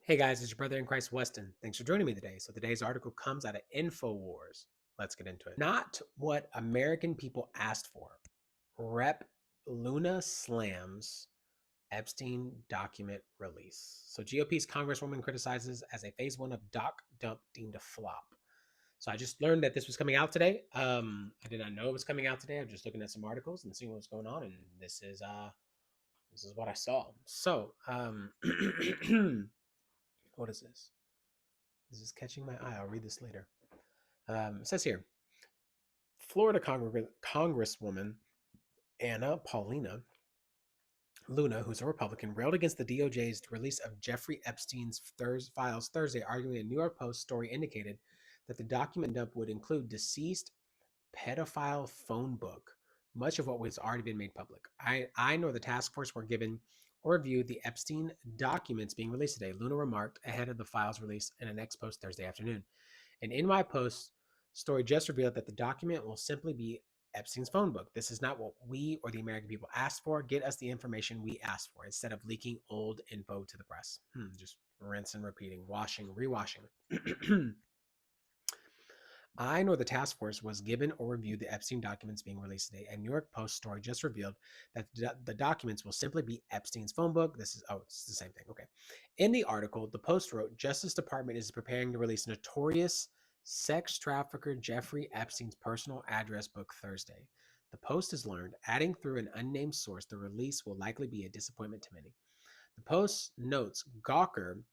Hey guys, it's your brother in Christ, Weston. Thanks for joining me today. So today's article comes out of InfoWars. Let's get into it. Not what American people asked for. Rep Luna slams Epstein document release. So GOP's Congresswoman criticizes as a phase one of doc dump deemed a flop. So I just learned that this was coming out today. I did not know it was coming out today. I'm just looking at some articles and seeing what's going on, and this is what I saw. So what is this? This is catching my eye. I'll read this later. It says here Florida Congresswoman Anna Paulina Luna, who's a Republican, railed against the DOJ's release of Jeffrey Epstein's files Thursday, arguing a New York Post story indicated that the document dump would include deceased pedophile phone book, much of what has already been made public. I nor the task force were given or reviewed the Epstein documents being released today, Luna remarked ahead of the files release in an X post Thursday afternoon. An NY Post story just revealed that the document will simply be Epstein's phone book. This is not what we or the American people asked for. Get us the information we asked for instead of leaking old info to the press. Just rinse and repeating, washing, rewashing. I nor the task force was given or reviewed the Epstein documents being released today. A New York Post story just revealed that the documents will simply be Epstein's phone book. It's the same thing. Okay. In the article, the Post wrote, Justice Department is preparing to release notorious sex trafficker Jeffrey Epstein's personal address book Thursday. The Post has learned, adding through an unnamed source, the release will likely be a disappointment to many. The Post notes Gawker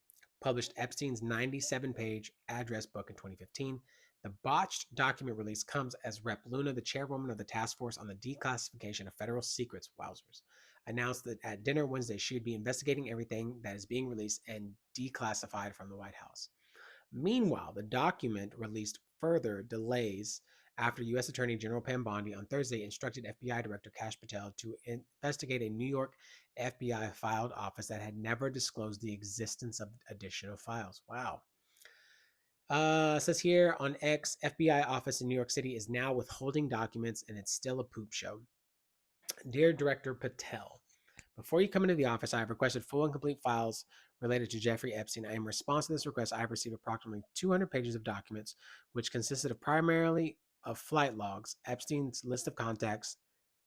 published Epstein's 97-page address book in 2015. The botched document release comes as Rep. Luna, the chairwoman of the task force on the declassification of federal secrets, wowzers, announced that at dinner Wednesday she would be investigating everything that is being released and declassified from the White House. Meanwhile, the document released further delays after U.S. Attorney General Pam Bondi on Thursday instructed FBI Director Kash Patel to investigate a New York FBI filed office that had never disclosed the existence of additional files. Wow. Says here on X, FBI office in New York City is now withholding documents and it's still a poop show. Dear Director Patel, before you come into the office, I have requested full and complete files related to Jeffrey Epstein. In response to this request, I have received approximately 200 pages of documents, which consisted of primarily of flight logs, Epstein's list of contacts,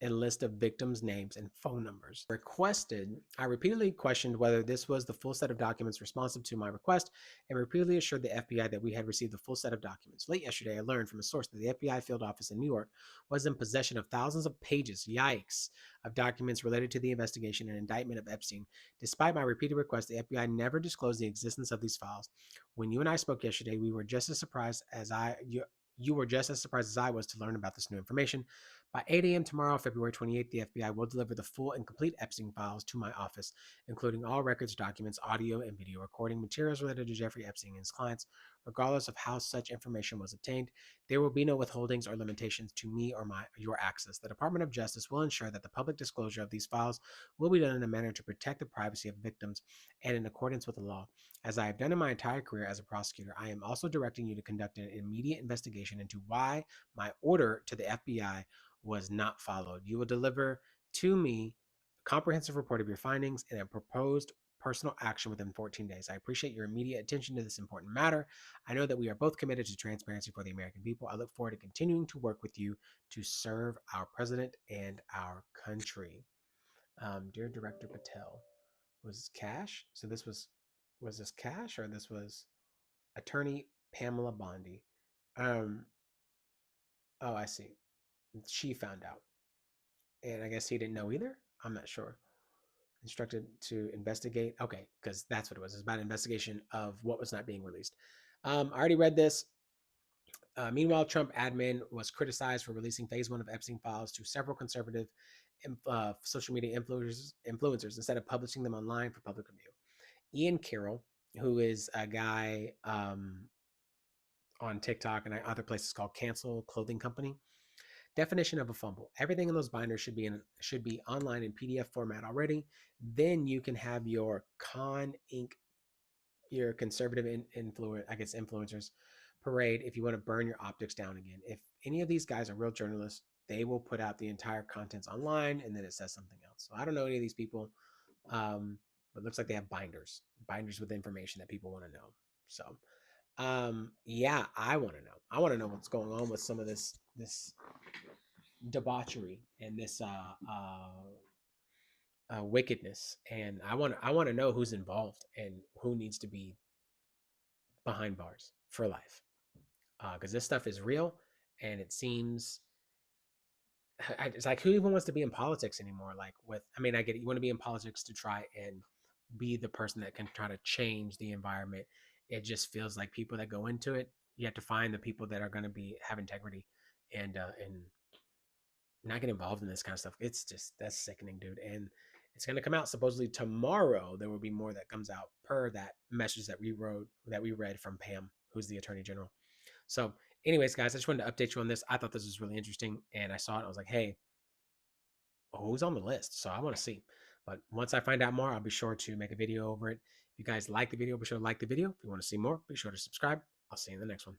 and list of victims' names and phone numbers. I repeatedly questioned whether this was the full set of documents responsive to my request and repeatedly assured the FBI that we had received the full set of documents. Late yesterday, I learned from a source that the FBI field office in New York was in possession of thousands of pages, yikes, of documents related to the investigation and indictment of Epstein. Despite my repeated requests, the FBI never disclosed the existence of these files. When you and I spoke yesterday, we were just as surprised as you were just as surprised as I was to learn about this new information. By 8 a.m. tomorrow, February 28th, the FBI will deliver the full and complete Epstein files to my office, including all records, documents, audio, and video recording materials related to Jeffrey Epstein and his clients, regardless of how such information was obtained. There will be no withholdings or limitations to me or your access. The Department of Justice will ensure that the public disclosure of these files will be done in a manner to protect the privacy of victims and in accordance with the law. As I have done in my entire career as a prosecutor, I am also directing you to conduct an immediate investigation into why my order to the FBI was not followed. You will deliver to me a comprehensive report of your findings and a proposed personal action within 14 days. I appreciate your immediate attention to this important matter. I know that we are both committed to transparency for the American people. I look forward to continuing to work with you to serve our president and our country. Dear Director Patel, was this Cash? So was this Cash or this was Attorney Pamela Bondi? Um, oh, I see. She found out, and I guess he didn't know either. I'm not sure. Instructed to investigate. Okay, because that's what it was. It's about an investigation of what was not being released. I already read this. Meanwhile, Trump admin was criticized for releasing phase one of Epstein files to several conservative social media influencers instead of publishing them online for public review. Ian Carroll, who is a guy on TikTok and other places called Cancel Clothing Company. Definition of a fumble. Everything in those binders should be online in PDF format already. Then you can have your your conservative influencers parade if you want to burn your optics down again. If any of these guys are real journalists, they will put out the entire contents online and then it says something else. So I don't know any of these people, but but it looks like they have binders with information that people want to know. So, yeah, I want to know. I want to know what's going on with some of this debauchery and this wickedness, and I want to know who's involved and who needs to be behind bars for life, because this stuff is real, and it seems it's like who even wants to be in politics anymore? Like with, I mean, I get it. You want to be in politics to try and be the person that can try to change the environment. It just feels like people that go into it, you have to find the people that are going to be have integrity and not get involved in this kind of stuff. It's just that's sickening, dude. And it's going to come out supposedly tomorrow. There will be more that comes out per that message that we read from Pam, who's the attorney general. So, anyways, guys, I just wanted to update you on this. I thought this was really interesting, and I saw it. I was like, hey, who's on the list? So I want to see. But once I find out more, I'll be sure to make a video over it. If you guys like the video, be sure to like the video. If you want to see more, be sure to subscribe. I'll see you in the next one.